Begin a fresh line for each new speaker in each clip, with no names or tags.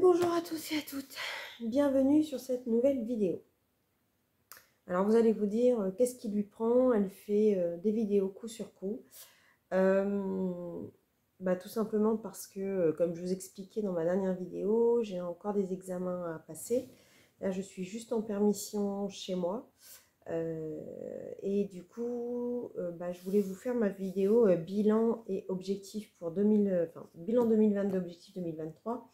Bonjour à tous et à toutes, bienvenue sur cette nouvelle vidéo. Alors vous allez vous dire, qu'est-ce qui lui prend? Elle fait des vidéos coup sur coup. Tout simplement parce que, comme je vous expliquais dans ma dernière vidéo, j'ai encore des examens à passer. Là, je suis juste en permission chez moi. Et du coup, je voulais vous faire ma vidéo bilan et objectif pour bilan 2022, objectif 2023.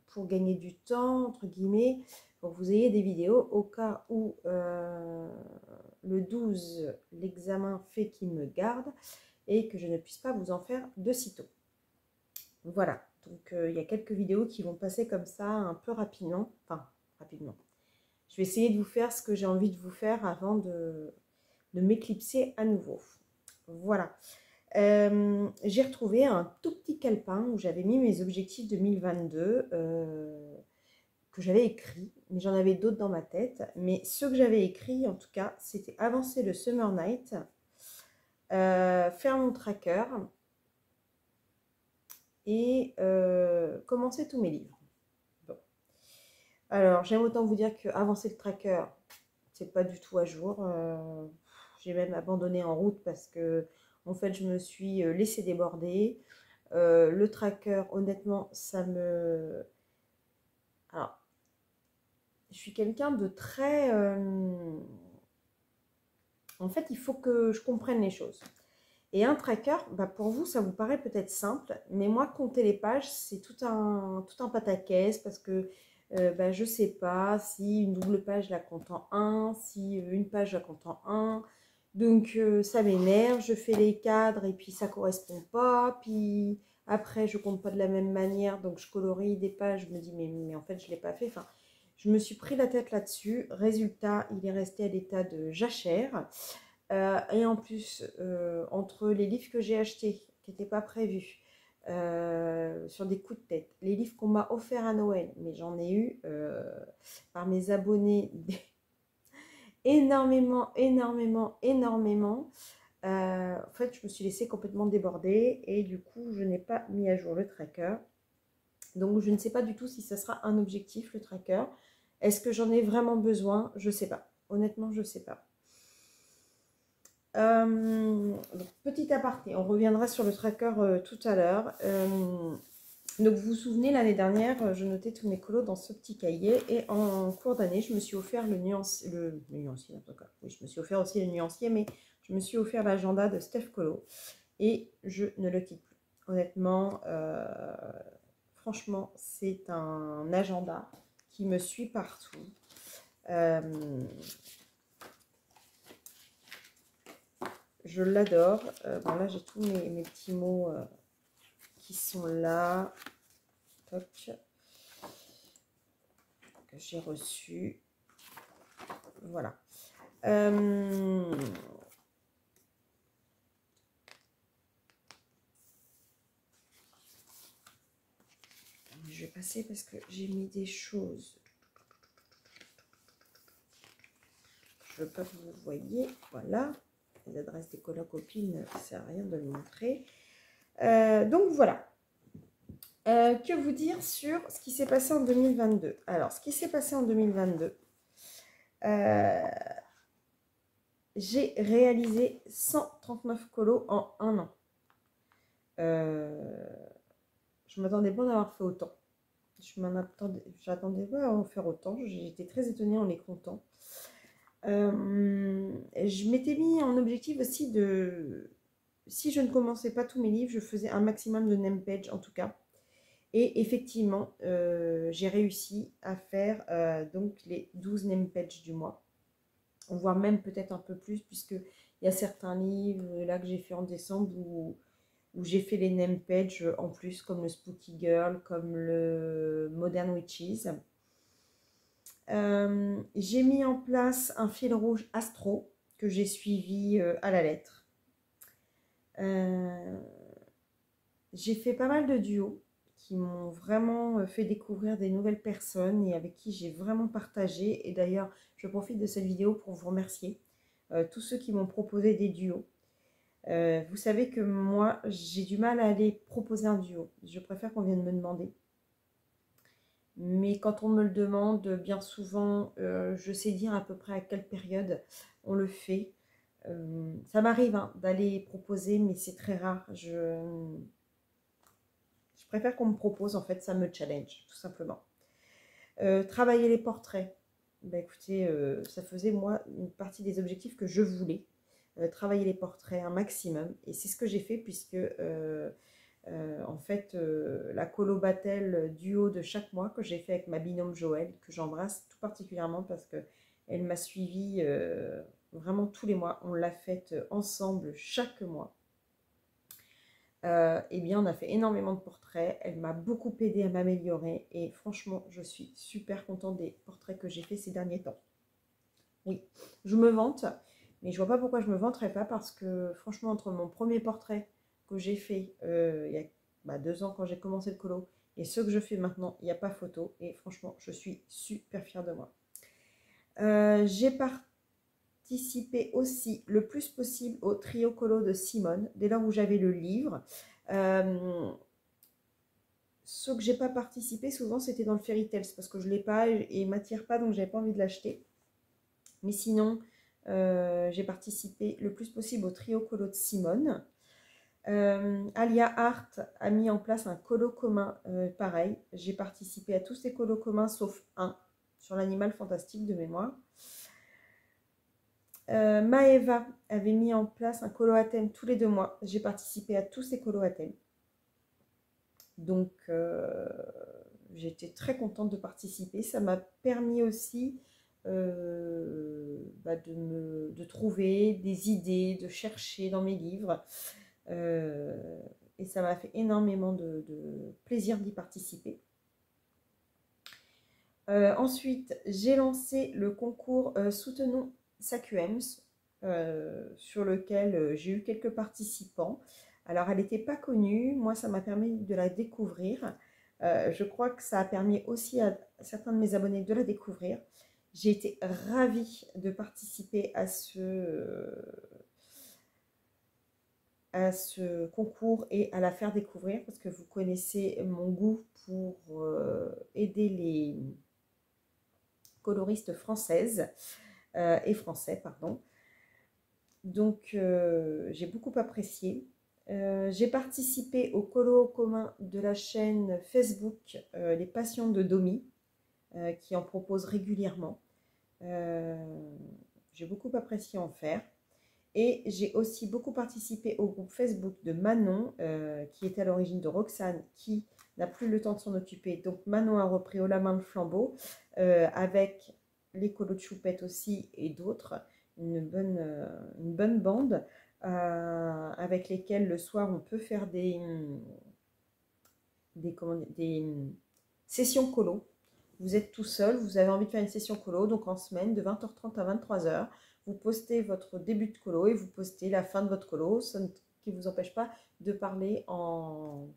Pour gagner du temps, entre guillemets, pour que vous ayez des vidéos au cas où le 12, l'examen fait qu'il me garde et que je ne puisse pas vous en faire de sitôt. Voilà, donc il y a quelques vidéos qui vont passer comme ça un peu rapidement, rapidement. Je vais essayer de vous faire ce que j'ai envie de vous faire avant de m'éclipser à nouveau. Voilà. J'ai retrouvé un tout petit calepin où j'avais mis mes objectifs 2022 que j'avais écrit, mais j'en avais d'autres dans ma tête. Mais ceux que j'avais écrits, en tout cas, c'était avancer le Summer Night, faire mon tracker et commencer tous mes livres. Bon. Alors, j'aime autant vous dire que avancer le tracker, c'est pas du tout à jour. J'ai même abandonné en route parce que en fait, je me suis laissée déborder. Le tracker, honnêtement, ça me... Alors, je suis quelqu'un de très... En fait, il faut que je comprenne les choses. Et un tracker, pour vous, ça vous paraît peut-être simple, mais moi, compter les pages, c'est tout un pataquès parce que je ne sais pas si une double page, je la compte en 1, si une page, je la compte en 1. Donc, ça m'énerve, je fais les cadres et puis ça ne correspond pas. Puis après, je ne compte pas de la même manière, donc je colorie des pages, je me dis, mais en fait, je ne l'ai pas fait. Enfin, je me suis pris la tête là-dessus. Résultat, il est resté à l'état de jachère. Et en plus, entre les livres que j'ai achetés, qui n'étaient pas prévus, sur des coups de tête, les livres qu'on m'a offerts à Noël, mais j'en ai eu par mes abonnés énormément, énormément, énormément. En fait, je me suis laissée complètement déborder et du coup, je n'ai pas mis à jour le tracker. Donc, je ne sais pas du tout si ça sera un objectif, le tracker. Est-ce que j'en ai vraiment besoin? Je ne sais pas. Honnêtement, je ne sais pas. Donc, petit aparté, on reviendra sur le tracker tout à l'heure. Donc vous vous souvenez, l'année dernière, je notais tous mes colos dans ce petit cahier et en cours d'année, je me suis offert le nuancier, en tout cas. Oui, je me suis offert aussi le nuancier, mais je me suis offert l'agenda de Steph Colo et je ne le quitte plus. Honnêtement, franchement, c'est un agenda qui me suit partout. Je l'adore. Là, j'ai tous mes petits mots qui sont là. Toc. Que j'ai reçus. Voilà. Je vais passer parce que j'ai mis des choses. Je veux pas que vous voyez. Voilà. Les adresses des copines, ça sert à rien de le montrer. Donc voilà. Que vous dire sur ce qui s'est passé en 2022? Alors, ce qui s'est passé en 2022, j'ai réalisé 139 colos en un an. Je m'attendais pas d'avoir fait autant. J'attendais pas à en faire autant. J'étais très étonnée en les comptant. Je m'étais mis en objectif aussi de... Si je ne commençais pas tous mes livres, je faisais un maximum de name page en tout cas. Et effectivement, j'ai réussi à faire donc les 12 name pages du mois. Voire même peut-être un peu plus, puisqu'il y a certains livres là que j'ai fait en décembre où j'ai fait les name pages en plus, comme le Spooky Girl, comme le Modern Witches. J'ai mis en place un fil rouge astro que j'ai suivi à la lettre. J'ai fait pas mal de duos qui m'ont vraiment fait découvrir des nouvelles personnes et avec qui j'ai vraiment partagé. Et d'ailleurs, je profite de cette vidéo pour vous remercier. Tous ceux qui m'ont proposé des duos. Vous savez que moi, j'ai du mal à aller proposer un duo. Je préfère qu'on vienne me demander. Mais quand on me le demande, bien souvent, je sais dire à peu près à quelle période on le fait. Ça m'arrive hein, d'aller proposer, mais c'est très rare. Je préfère qu'on me propose, en fait, ça me challenge, tout simplement. Travailler les portraits. Ben, écoutez, ça faisait, moi, une partie des objectifs que je voulais. Travailler les portraits un maximum. Et c'est ce que j'ai fait, puisque, en fait, la colo Battle duo de chaque mois que j'ai fait avec ma binôme Joël, que j'embrasse tout particulièrement parce que elle m'a suivie vraiment tous les mois. On l'a faite ensemble chaque mois. Eh bien, on a fait énormément de portraits. Elle m'a beaucoup aidé à m'améliorer. Et franchement, je suis super contente des portraits que j'ai fait ces derniers temps. Oui, je me vante, mais je vois pas pourquoi je me vanterais pas parce que franchement, entre mon premier portrait que j'ai fait il y a 2 ans quand j'ai commencé le colo et ceux que je fais maintenant, il n'y a pas photo. Et franchement, je suis super fière de moi. J'ai participé aussi le plus possible au trio colo de Simone, dès lors où j'avais le livre. Ce que j'ai pas participé, souvent, c'était dans le Fairy Tales, parce que je l'ai pas et il m'attire pas, donc j'avais pas envie de l'acheter. Mais sinon, j'ai participé le plus possible au trio colo de Simone. Alia Hart a mis en place un colo commun, pareil. J'ai participé à tous ces colos communs, sauf un, sur l'animal fantastique de mémoire. Maeva avait mis en place un colo à thème tous les 2 mois. J'ai participé à tous ces colos à thème. Donc, j'étais très contente de participer. Ça m'a permis aussi de trouver des idées, de chercher dans mes livres. Et ça m'a fait énormément de plaisir d'y participer. Ensuite, j'ai lancé le concours Soutenons SAQUEMS, sur lequel j'ai eu quelques participants. Alors, elle n'était pas connue, moi ça m'a permis de la découvrir. Je crois que ça a permis aussi à certains de mes abonnés de la découvrir. J'ai été ravie de participer à ce concours et à la faire découvrir parce que vous connaissez mon goût pour aider les coloristes françaises et français, pardon. Donc, j'ai beaucoup apprécié. J'ai participé au colo commun de la chaîne Facebook Les Passions de Domi, qui en propose régulièrement. J'ai beaucoup apprécié en faire. Et j'ai aussi beaucoup participé au groupe Facebook de Manon, qui était à l'origine de Roxane, qui n'a plus le temps de s'en occuper. Donc Manon a repris haut la main le flambeau, avec les colos de Choupette aussi et d'autres. Une bonne bande, avec lesquelles le soir on peut faire des sessions colo. Vous êtes tout seul, vous avez envie de faire une session colo, donc en semaine de 20h30 à 23h, vous postez votre début de colo et vous postez la fin de votre colo, ce qui ne vous empêche pas de parler en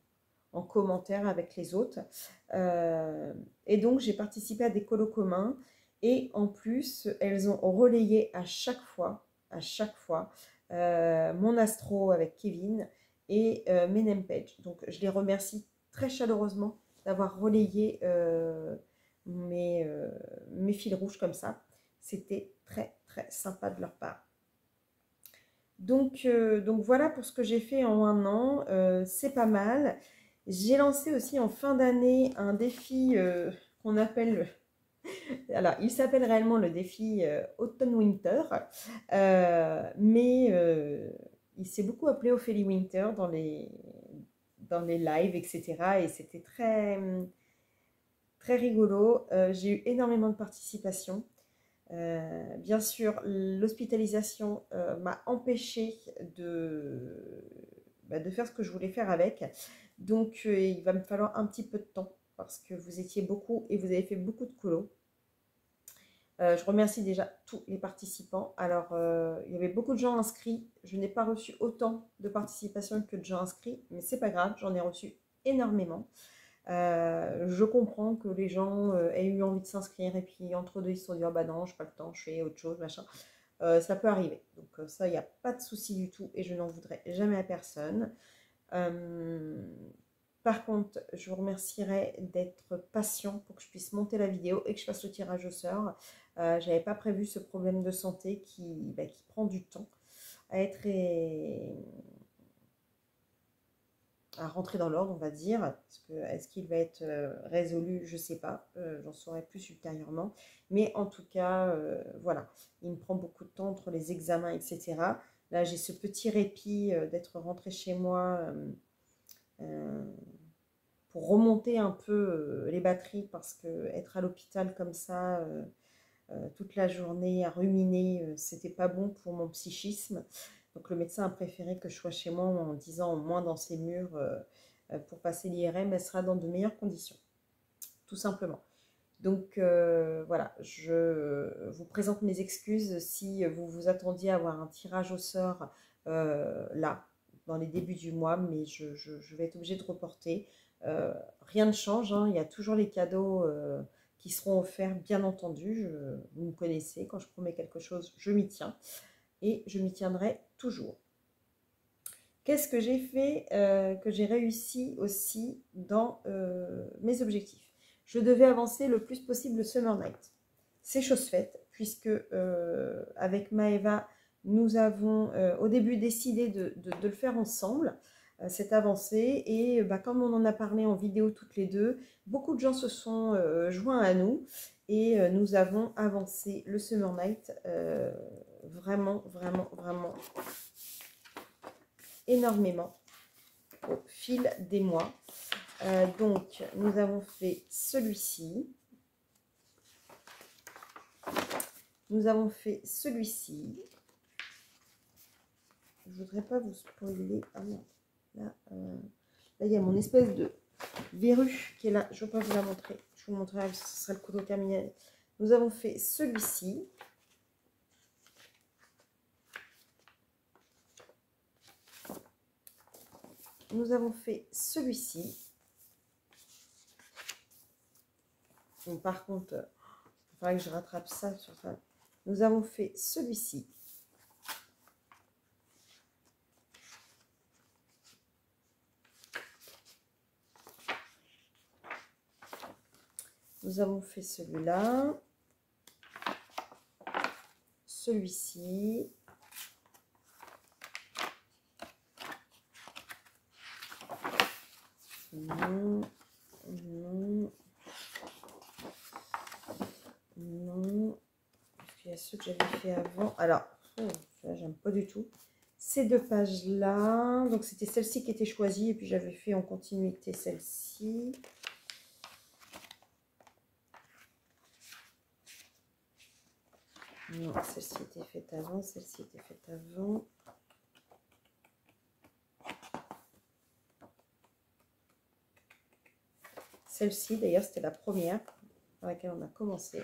commentaire avec les autres. Et donc j'ai participé à des colos communs et en plus elles ont relayé à chaque fois mon astro avec Kevin et mes Page. Donc je les remercie très chaleureusement d'avoir relayé mes fils rouges comme ça. C'était très très sympa de leur part. Donc voilà pour ce que j'ai fait en 1 an. C'est pas mal. J'ai lancé aussi en fin d'année un défi qu'on appelle... Alors, il s'appelle réellement le défi Autumn-Winter, mais il s'est beaucoup appelé Ophélie Winter dans les lives, etc. Et c'était très, très rigolo. J'ai eu énormément de participation. Bien sûr, l'hospitalisation m'a empêché de faire ce que je voulais faire avec. Donc, il va me falloir un petit peu de temps parce que vous étiez beaucoup et vous avez fait beaucoup de colos. Je remercie déjà tous les participants. Alors, il y avait beaucoup de gens inscrits. Je n'ai pas reçu autant de participation que de gens inscrits, mais c'est pas grave, j'en ai reçu énormément. Je comprends que les gens aient eu envie de s'inscrire et puis entre deux ils se sont dit oh bah non, je n'ai pas le temps, je fais autre chose, machin. Ça peut arriver. Donc ça, il n'y a pas de souci du tout et je n'en voudrais jamais à personne. Par contre, je vous remercierai d'être patient pour que je puisse monter la vidéo et que je fasse le tirage au sort. Je n'avais pas prévu ce problème de santé qui prend du temps à être à rentrer dans l'ordre, on va dire. Est-ce qu'il va être résolu? Je ne sais pas. J'en saurai plus ultérieurement. Mais en tout cas, voilà. Il me prend beaucoup de temps entre les examens, etc. Là, j'ai ce petit répit d'être rentrée chez moi pour remonter un peu les batteries parce que être à l'hôpital comme ça toute la journée à ruminer, c'était pas bon pour mon psychisme. Donc le médecin a préféré que je sois chez moi en disant au moins dans ces murs pour passer l'IRM, elle sera dans de meilleures conditions, tout simplement. Donc voilà, je vous présente mes excuses si vous vous attendiez à avoir un tirage au sort là, dans les débuts du mois, mais je vais être obligée de reporter. Rien ne change, hein, il y a toujours les cadeaux qui seront offerts, bien entendu. Vous me connaissez, quand je promets quelque chose, je m'y tiens et je m'y tiendrai toujours. Qu'est-ce que j'ai fait que j'ai réussi aussi dans mes objectifs? Je devais avancer le plus possible le Summer Night. C'est chose faite, puisque avec Maëva, nous avons au début décidé de le faire ensemble, cette avancée. Et comme on en a parlé en vidéo toutes les deux, beaucoup de gens se sont joints à nous. Et nous avons avancé le Summer Night vraiment, vraiment, vraiment énormément au fil des mois. Donc, nous avons fait celui-ci. Nous avons fait celui-ci. Je ne voudrais pas vous spoiler. Ah non. Là, il y a mon espèce de verrue qui est là. Je ne vais pas vous la montrer. Je vous montrerai, ce sera le couteau terminal. Nous avons fait celui-ci. Nous avons fait celui-ci. Bon, par contre, il faudrait que je rattrape ça sur ça. Nous avons fait celui-ci. Nous avons fait celui-là. Celui-ci. Non. Non. Non. Parce qu'il y a ceux que j'avais fait avant. Alors, là, j'aime pas du tout. Ces deux pages-là. Donc, c'était celle-ci qui était choisie. Et puis, j'avais fait en continuité celle-ci. Non, celle-ci était faite avant. Celle-ci était faite avant. Celle-ci, d'ailleurs, c'était la première par laquelle on a commencé.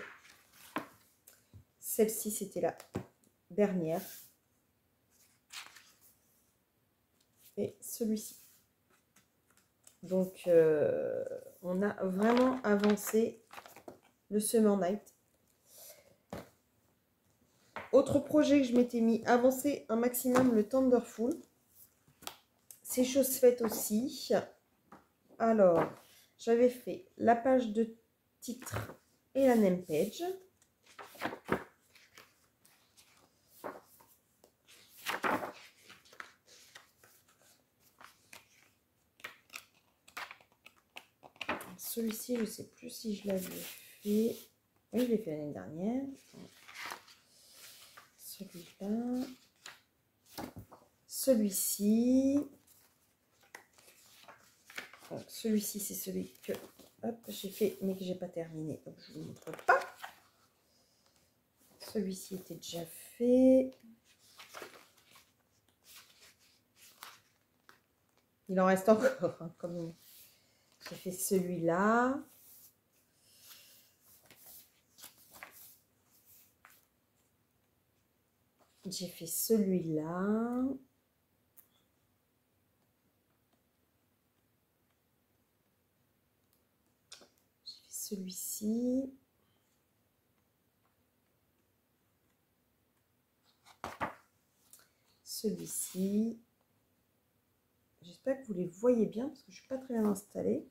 Celle-ci, c'était la dernière. Et celui-ci. Donc, on a vraiment avancé le Summer Night. Autre projet que je m'étais mis, avancer un maximum le Thunderful. C'est chose faite aussi. Alors, j'avais fait la page de titre et la name page. Celui-ci, je ne sais plus si je l'avais fait. Oui, je l'ai fait l'année dernière. Celui-là. Celui-ci. Celui-ci, c'est celui que j'ai fait, mais que j'ai pas terminé. Donc, je ne vous montre pas. Celui-ci était déjà fait. Il en reste encore. Hein, comme j'ai fait celui-là. J'ai fait celui-là. J'ai fait celui-ci. Celui-ci. j'espère que vous les voyez bien parce que je ne suis pas très bien installée.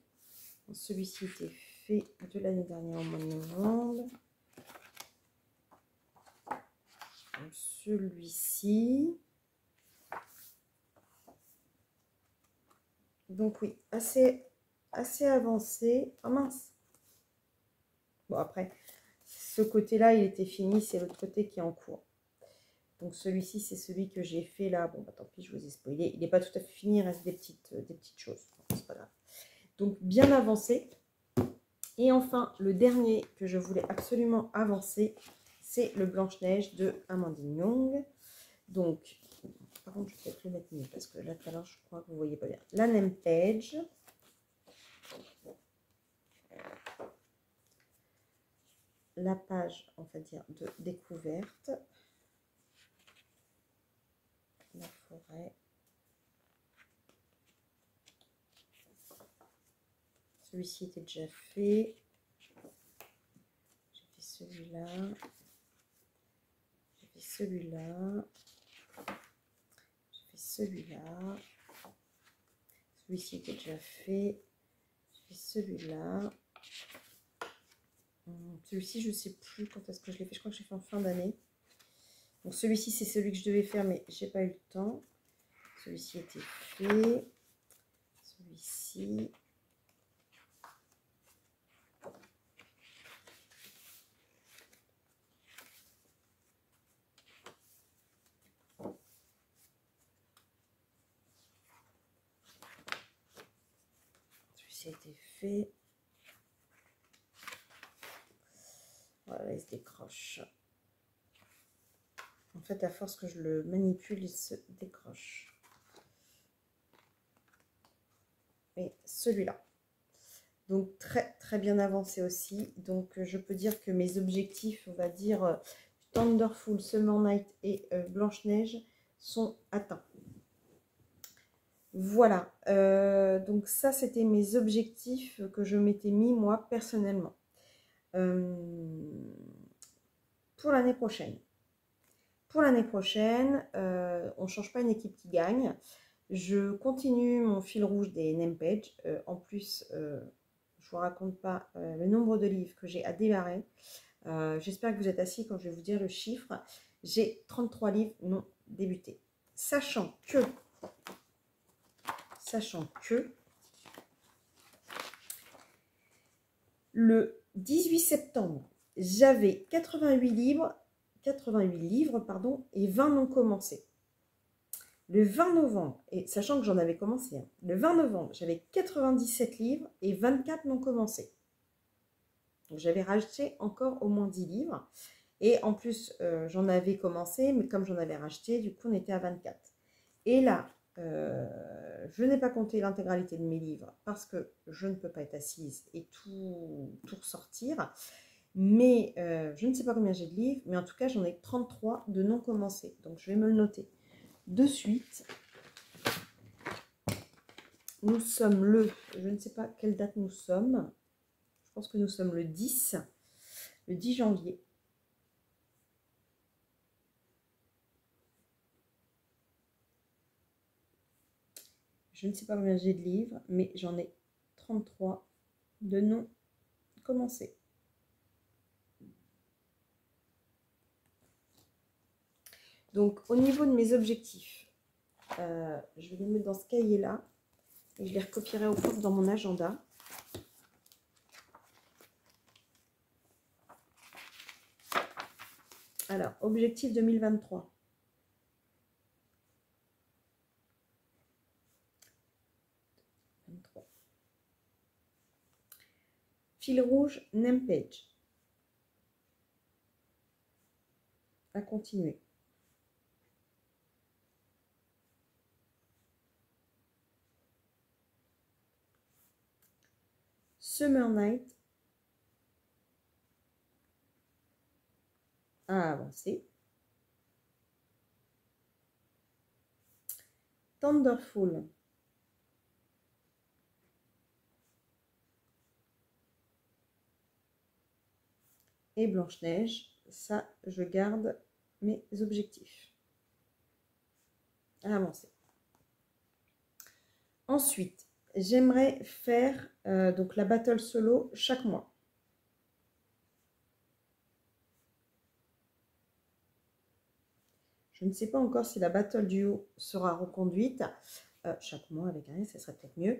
Celui-ci était fait de l'année dernière au mois de novembre. Celui-ci. Donc oui, assez avancé. Ah mince. Bon après, ce côté-là, il était fini. C'est l'autre côté qui est en cours. Donc celui-ci, c'est celui que j'ai fait là. Bon, bah, tant pis, je vous ai spoilé. Il n'est pas tout à fait fini, il reste des petites choses. C'est pas grave. Donc bien avancé. Et enfin, le dernier que je voulais absolument avancer, c'est le Blanche-Neige de Amandine Young. Donc, par contre, je vais peut-être le mettre mieux parce que là, tout à l'heure, je crois que vous ne voyez pas bien. La name page. La page, on va dire, de découverte. La forêt. Celui-ci était déjà fait. J'ai fait celui-là. J'ai fait celui-là. J'ai fait celui-là. Celui-ci était déjà fait. J'ai fait celui-là. Celui-ci, je ne sais plus quand est-ce que je l'ai fait. Je crois que j'ai fait en fin d'année. Donc celui-ci, c'est celui que je devais faire, mais j'ai pas eu le temps. Celui-ci était fait. Celui-ci. Celui-ci a été fait. Voilà, il se décroche. En fait, à force que je le manipule, il se décroche. Et celui-là. Donc, très bien avancé aussi. Donc, je peux dire que mes objectifs, on va dire, Thunderful, Summer Night et Blanche-Neige sont atteints. Voilà. Donc, ça, c'était mes objectifs que je m'étais mis, moi, personnellement. Pour l'année prochaine. Pour l'année prochaine, on ne change pas une équipe qui gagne. Je continue mon fil rouge des name pages. En plus, je ne vous raconte pas le nombre de livres que j'ai à démarrer. J'espère que vous êtes assis quand je vais vous dire le chiffre. J'ai 33 livres non débutés. Sachant que le 18 septembre, j'avais 88 livres et 20 non commencés. Le 20 novembre, et sachant que j'en avais commencé, le 20 novembre, j'avais 97 livres et 24 non commencés. Donc j'avais racheté encore au moins 10 livres. Et en plus, j'en avais commencé, mais comme j'en avais racheté, du coup, on était à 24. Et là, je n'ai pas compté l'intégralité de mes livres parce que je ne peux pas être assise et tout ressortir. Mais je ne sais pas combien j'ai de livres, mais en tout cas, j'en ai 33 de non commencés. Donc, je vais me le noter de suite. Nous sommes le, je ne sais pas quelle date nous sommes. Je pense que nous sommes le 10 janvier. Je ne sais pas combien j'ai de livres, mais j'en ai 33 de non commencés. Donc, au niveau de mes objectifs, je vais les mettre dans ce cahier-là et je les recopierai au propre dans mon agenda. Alors, objectif 2023. Fil rouge, name page. À continuer. Summer Night. À avancer. Thunderful. Et Blanche-Neige. Ça, je garde mes objectifs. À avancer. Ensuite, j'aimerais faire donc la battle solo chaque mois. Je ne sais pas encore si la battle duo sera reconduite chaque mois avec un S, ça serait peut-être mieux.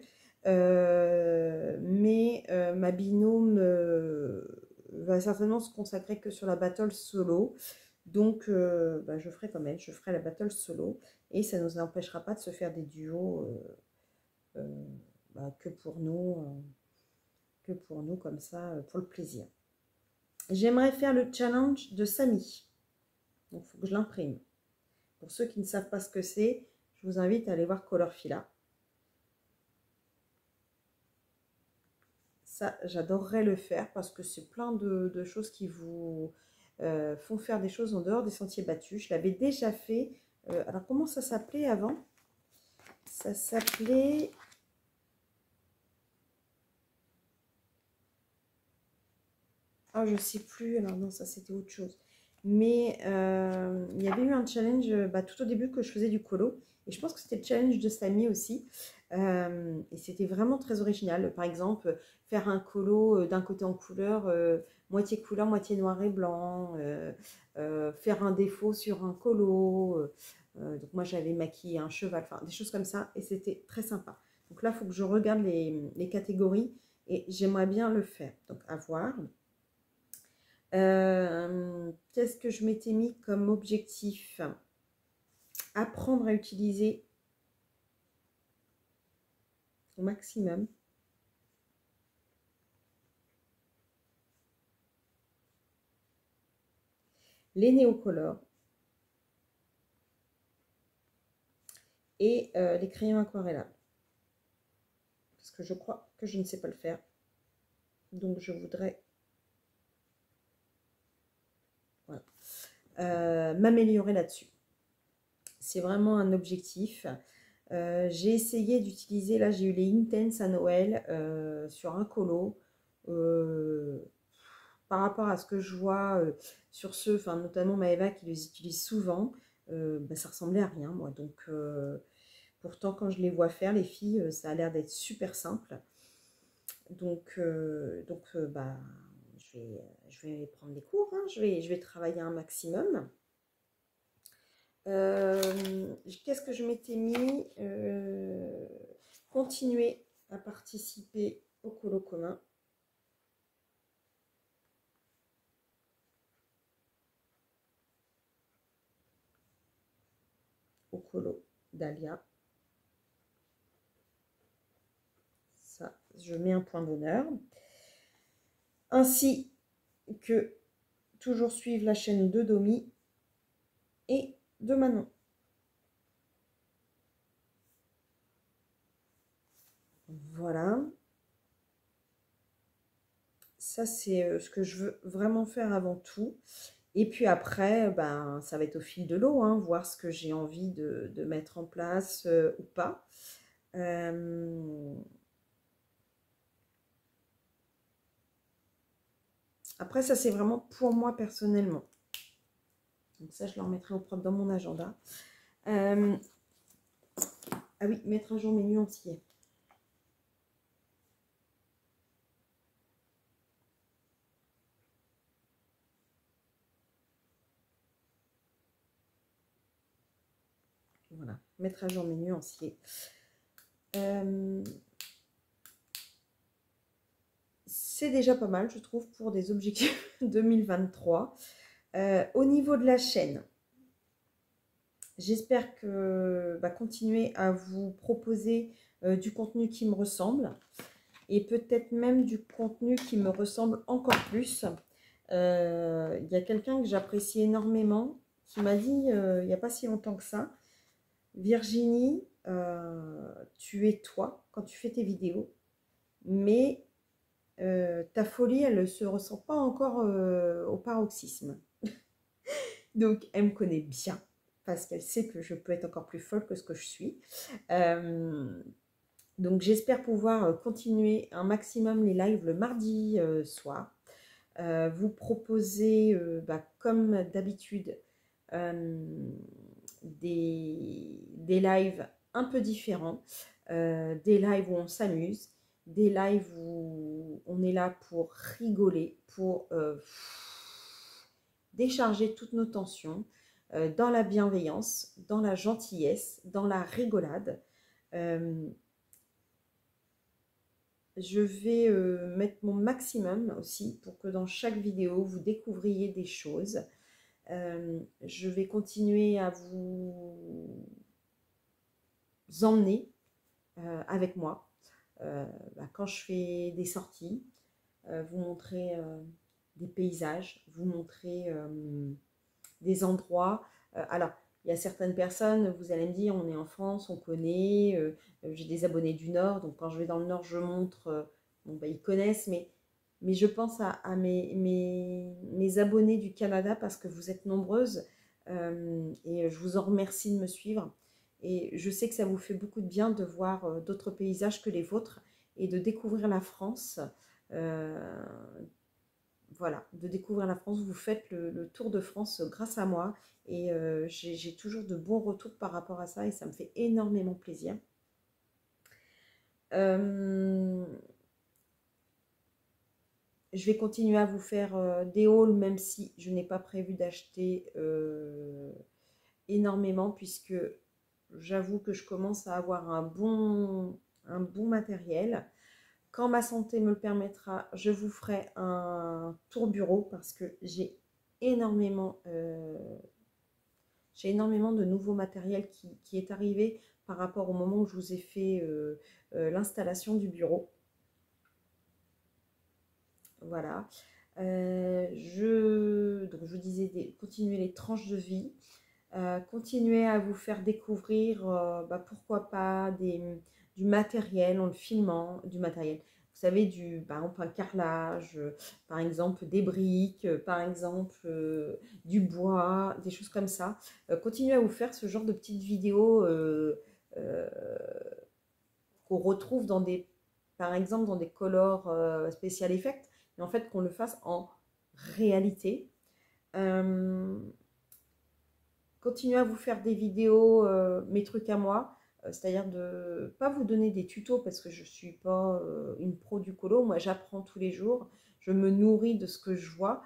Mais ma binôme va certainement se consacrer que sur la battle solo. Donc, bah, je ferai comme elle, je ferai la battle solo. Et ça ne nous empêchera pas de se faire des duos bah, que pour nous comme ça, pour le plaisir. J'aimerais faire le challenge de Samy. Donc, il faut que je l'imprime. Pour ceux qui ne savent pas ce que c'est, je vous invite à aller voir Colorfila. Ça, j'adorerais le faire parce que c'est plein de choses qui vous font faire des choses en dehors des sentiers battus. Je l'avais déjà fait. Alors, comment ça s'appelait avant? Ça s'appelait... Ah, je sais plus. Alors non, ça c'était autre chose. Mais il y avait eu un challenge bah, tout au début que je faisais du colo. Et je pense que c'était le challenge de Samy aussi. Et c'était vraiment très original. Par exemple, faire un colo d'un côté en moitié couleur, moitié noir et blanc. Faire un défaut sur un colo. Donc moi j'avais maquillé un cheval. Enfin, des choses comme ça. Et c'était très sympa. Donc là, il faut que je regarde les catégories. Et j'aimerais bien le faire. Donc à voir. Qu'est-ce que je m'étais mis comme objectif? Apprendre à utiliser au maximum les néocolores et les crayons aquarellables. Parce que je crois que je ne sais pas le faire. Donc je voudrais voilà, m'améliorer là-dessus. C'est vraiment un objectif. J'ai essayé d'utiliser, là j'ai eu les Intense à Noël sur un colo. Par rapport à ce que je vois sur ceux, enfin notamment Maëva qui les utilise souvent, bah, ça ressemblait à rien moi. Donc pourtant quand je les vois faire les filles, ça a l'air d'être super simple. Donc bah je vais prendre des cours, hein. Je vais travailler un maximum. Qu'est-ce que je m'étais mis? Continuer à participer au colo commun. Au colo d'Alia. Ça, je mets un point d'honneur. Ainsi que toujours suivre la chaîne de Domi et de Manon. Voilà. Ça, c'est ce que je veux vraiment faire avant tout. Et puis après, ben, ça va être au fil de l'eau, hein, voir ce que j'ai envie de mettre en place ou pas. Après, ça, c'est vraiment pour moi personnellement. Donc ça, je le remettrai au propre dans mon agenda. Ah oui, mettre à jour mes nuanciers. Voilà, mettre à jour mes nuanciers. C'est déjà pas mal, je trouve, pour des objectifs 2023. Au niveau de la chaîne, j'espère que continuer à vous proposer du contenu qui me ressemble et peut-être même du contenu qui me ressemble encore plus. Il y a quelqu'un que j'apprécie énormément qui m'a dit il n'y a pas si longtemps que ça, Virginie, tu es toi quand tu fais tes vidéos, mais ta folie, elle ne se ressent pas encore au paroxysme. Donc, elle me connaît bien parce qu'elle sait que je peux être encore plus folle que ce que je suis. Donc, j'espère pouvoir continuer un maximum les lives le mardi soir. Vous proposer, comme d'habitude, des lives un peu différents. des lives où on s'amuse, des lives où on est là pour rigoler, pour décharger toutes nos tensions, dans la bienveillance, dans la gentillesse, dans la rigolade. Euh, je vais mettre mon maximum aussi pour que dans chaque vidéo, vous découvriez des choses. Je vais continuer à vous emmener avec moi quand je fais des sorties, vous montrer des paysages, vous montrer des endroits. Alors, il y a certaines personnes, vous allez me dire, on est en France, on connaît, j'ai des abonnés du Nord, donc quand je vais dans le Nord, je montre, bon, bah, ils connaissent, mais je pense à mes abonnés du Canada parce que vous êtes nombreuses et je vous en remercie de me suivre. Et je sais que ça vous fait beaucoup de bien de voir d'autres paysages que les vôtres et de découvrir la France. Euh, voilà, de découvrir la France. Vous faites le tour de France grâce à moi et j'ai toujours de bons retours par rapport à ça et ça me fait énormément plaisir. Je vais continuer à vous faire des hauls même si je n'ai pas prévu d'acheter énormément puisque j'avoue que je commence à avoir un bon matériel. Quand ma santé me le permettra, je vous ferai un tour bureau parce que énormément, j'ai énormément de nouveaux matériel qui est arrivé par rapport au moment où je vous ai fait l'installation du bureau. Voilà. Donc je vous disais, continuer les tranches de vie, continuer à vous faire découvrir, pourquoi pas, du matériel en le filmant, du matériel. Vous savez, par exemple un carrelage, par exemple des briques, par exemple du bois, des choses comme ça. Continuer à vous faire ce genre de petites vidéos euh, qu'on retrouve par exemple dans des colors special effects, mais en fait qu'on le fasse en réalité. Euh, Continuer à vous faire des vidéos, mes trucs à moi, c'est-à-dire de pas vous donner des tutos parce que je ne suis pas une pro du colo. Moi, j'apprends tous les jours, je me nourris de ce que je vois.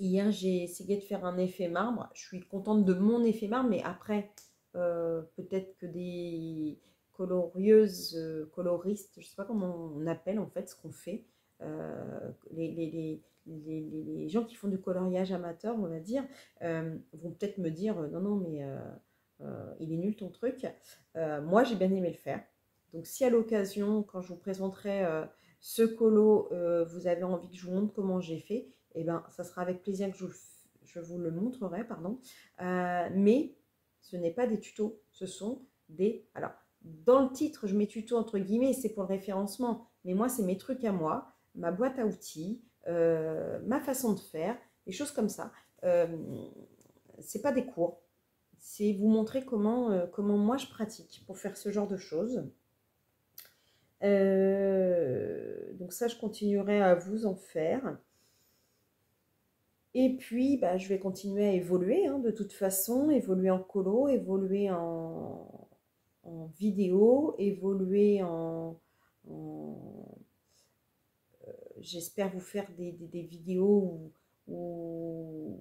Hier, j'ai essayé de faire un effet marbre. Je suis contente de mon effet marbre, mais après, peut-être que des colorieuses, coloristes, je ne sais pas comment on appelle en fait ce qu'on fait, les gens qui font du coloriage amateur, on va dire, vont peut-être me dire non, non, mais il est nul ton truc. Moi, j'ai bien aimé le faire. Donc, si à l'occasion, quand je vous présenterai ce colo, vous avez envie que je vous montre comment j'ai fait, eh ben, ça sera avec plaisir que je vous le montrerai, pardon. Mais ce n'est pas des tutos, ce sont des... Alors, dans le titre, je mets tuto entre guillemets, c'est pour le référencement, mais moi, c'est mes trucs à moi, ma boîte à outils, ma façon de faire, des choses comme ça. C'est pas des cours, c'est vous montrer comment moi je pratique pour faire ce genre de choses. Donc ça, je continuerai à vous en faire. Et puis, bah, je vais continuer à évoluer, hein, de toute façon, évoluer en colo, évoluer en vidéo, évoluer j'espère vous faire des vidéos où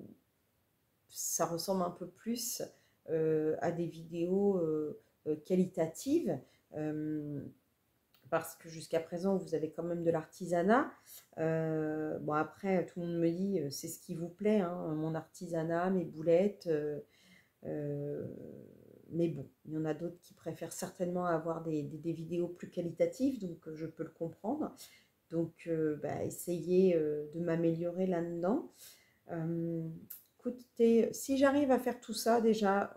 ça ressemble un peu plus à des vidéos qualitatives. Parce que jusqu'à présent, vous avez quand même de l'artisanat. Bon, après, tout le monde me dit, c'est ce qui vous plaît, hein, mon artisanat, mes boulettes. Mais bon, il y en a d'autres qui préfèrent certainement avoir des vidéos plus qualitatives, donc je peux le comprendre. Donc, essayez de m'améliorer là-dedans. Écoutez, si j'arrive à faire tout ça, déjà,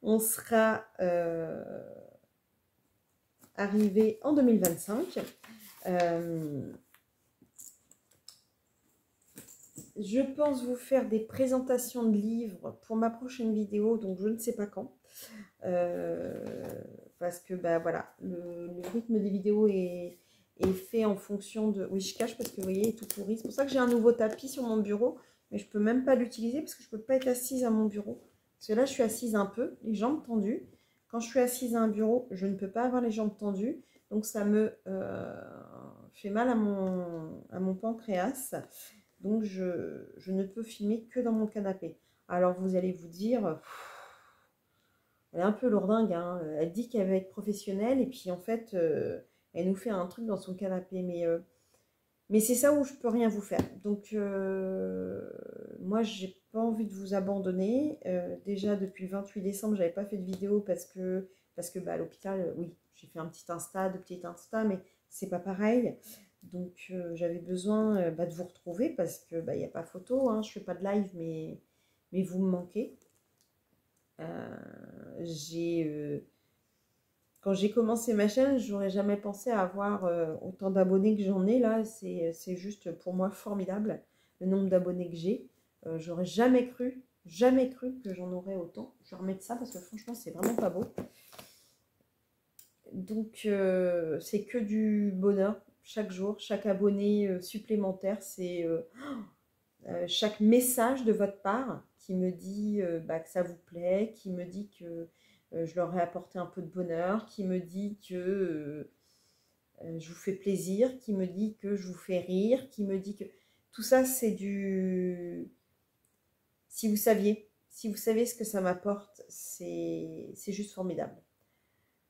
on sera arrivé en 2025. Je pense vous faire des présentations de livres pour ma prochaine vidéo, donc je ne sais pas quand. Parce que voilà, le rythme des vidéos est fait en fonction de... Oui, je cache parce que vous voyez, il est tout pourri. C'est pour ça que j'ai un nouveau tapis sur mon bureau, mais je ne peux même pas l'utiliser parce que je ne peux pas être assise à mon bureau. Parce que là, je suis assise un peu, les jambes tendues. quand je suis assise à un bureau, je ne peux pas avoir les jambes tendues. Donc ça me fait mal à mon pancréas. Donc je ne peux filmer que dans mon canapé. Alors vous allez vous dire, elle est un peu lourdingue, hein. Elle dit qu'elle va être professionnelle et puis en fait, elle nous fait un truc dans son canapé. Mais c'est ça où je peux rien vous faire. Donc moi, j'ai pas envie de vous abandonner. Déjà depuis le 28 décembre, j'avais pas fait de vidéo parce que bah, à l'hôpital, oui, j'ai fait un petit Insta, de petits Insta, mais c'est pas pareil. Donc j'avais besoin bah, de vous retrouver parce que bah, il n'y a pas photo, hein, je fais pas de live, mais vous me manquez. Euh, j'ai quand j'ai commencé ma chaîne, j'aurais jamais pensé avoir autant d'abonnés que j'en ai là. C'est juste pour moi formidable le nombre d'abonnés que j'ai. J'aurais jamais cru que j'en aurais autant. Je vais remettre ça parce que franchement, c'est vraiment pas beau. Donc, c'est que du bonheur chaque jour, chaque abonné supplémentaire. C'est chaque message de votre part qui me dit bah, que ça vous plaît, qui me dit que je leur ai apporté un peu de bonheur, qui me dit que je vous fais plaisir, qui me dit que je vous fais rire, qui me dit que... Tout ça, c'est du... si vous savez ce que ça m'apporte, c'est juste formidable.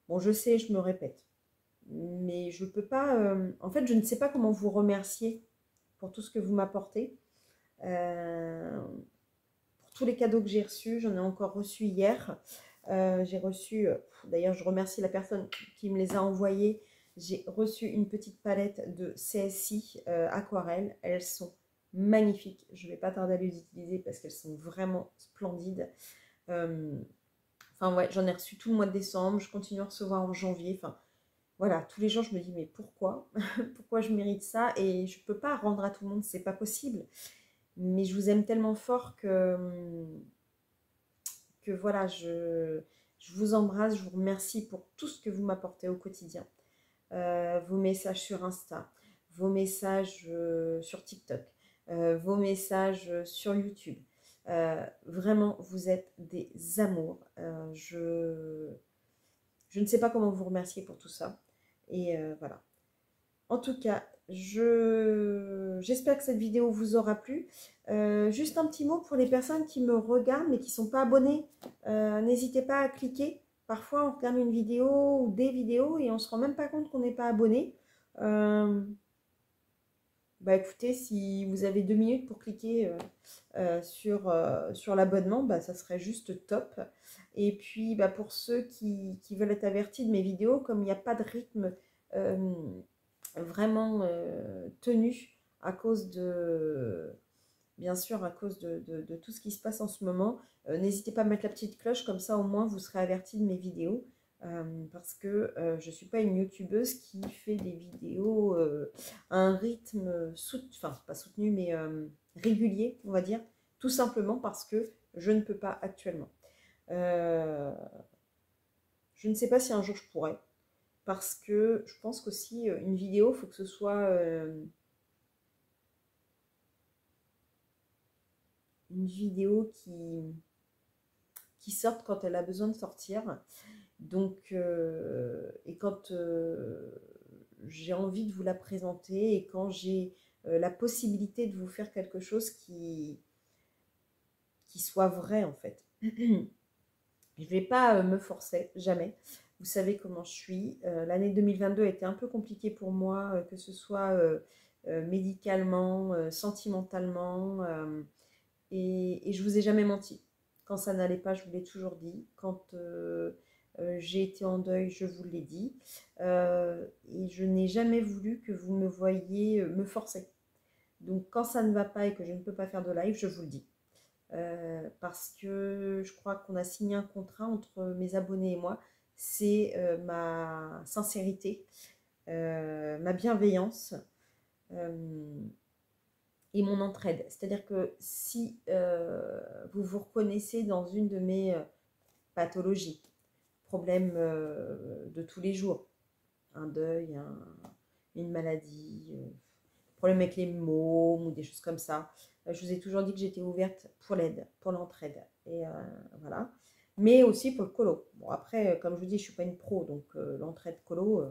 Bon, je sais, je me répète, mais je peux pas... en fait, je ne sais pas comment vous remercier pour tout ce que vous m'apportez. Pour tous les cadeaux que j'ai reçus, j'en ai encore reçu hier. J'ai reçu, d'ailleurs, je remercie la personne qui me les a envoyés. J'ai reçu une petite palette de CSI aquarelles. Elles sont magnifiques. Je ne vais pas tarder à les utiliser parce qu'elles sont vraiment splendides. Enfin, ouais, j'en ai reçu tout le mois de décembre. Je continue à recevoir en janvier. Enfin, voilà, tous les jours, je me dis, mais pourquoi pourquoi je mérite ça? Et je ne peux pas rendre à tout le monde, c'est pas possible. Mais je vous aime tellement fort que voilà, je vous embrasse, je vous remercie pour tout ce que vous m'apportez au quotidien. Vos messages sur Insta, vos messages sur TikTok, vos messages sur YouTube. Vraiment, vous êtes des amours. Je ne sais pas comment vous remercier pour tout ça. Et voilà. En tout cas, j'espère que cette vidéo vous aura plu. Juste un petit mot pour les personnes qui me regardent mais qui ne sont pas abonnées. N'hésitez pas à cliquer. Parfois, on regarde une vidéo ou des vidéos et on ne se rend même pas compte qu'on n'est pas abonné. Bah écoutez, si vous avez 2 minutes pour cliquer sur l'abonnement, bah, ça serait juste top. Et puis, bah, pour ceux qui veulent être avertis de mes vidéos, comme il n'y a pas de rythme vraiment tenu à cause de, bien sûr, à cause de tout ce qui se passe en ce moment, n'hésitez pas à mettre la petite cloche, comme ça au moins vous serez averti de mes vidéos. Parce que je ne suis pas une youtubeuse qui fait des vidéos à un rythme enfin pas soutenu, mais régulier, on va dire, tout simplement parce que je ne peux pas actuellement. Je ne sais pas si un jour je pourrais, parce que je pense qu'aussi une vidéo, il faut que ce soit une vidéo qui sorte quand elle a besoin de sortir. Donc, et quand j'ai envie de vous la présenter et quand j'ai la possibilité de vous faire quelque chose qui soit vrai en fait. Je ne vais pas me forcer, jamais. Vous savez comment je suis. L'année 2022 a été un peu compliquée pour moi, que ce soit médicalement, sentimentalement. Et je vous ai jamais menti. Quand ça n'allait pas, je vous l'ai toujours dit. Quand j'ai été en deuil, je vous l'ai dit. Et je n'ai jamais voulu que vous me voyiez me forcer. Donc quand ça ne va pas et que je ne peux pas faire de live, je vous le dis. Parce que je crois qu'on a signé un contrat entre mes abonnés et moi. C'est ma sincérité, ma bienveillance et mon entraide. C'est-à-dire que si vous vous reconnaissez dans une de mes pathologies, problèmes de tous les jours, un deuil, une maladie, problème avec les mômes ou des choses comme ça, je vous ai toujours dit que j'étais ouverte pour l'aide, pour l'entraide. Et voilà. mais aussi pour le colo. Bon, après, comme je vous dis, je ne suis pas une pro, donc l'entraide colo,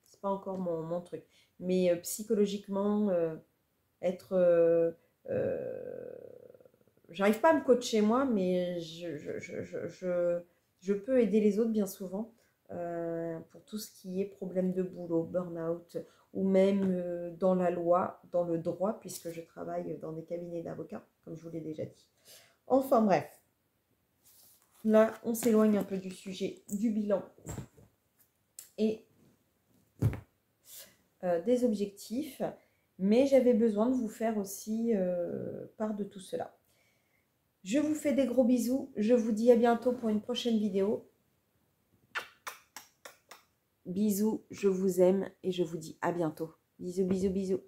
c'est pas encore mon truc. Mais psychologiquement, être... j'arrive pas à me coacher moi, mais je peux aider les autres bien souvent pour tout ce qui est problème de boulot, burn-out, ou même dans la loi, dans le droit, puisque je travaille dans des cabinets d'avocats, comme je vous l'ai déjà dit. Enfin bref, là on s'éloigne un peu du sujet du bilan et des objectifs, mais j'avais besoin de vous faire aussi part de tout cela. Je vous fais des gros bisous, je vous dis à bientôt pour une prochaine vidéo. Bisous, je vous aime et je vous dis à bientôt. Bisous, bisous, bisous.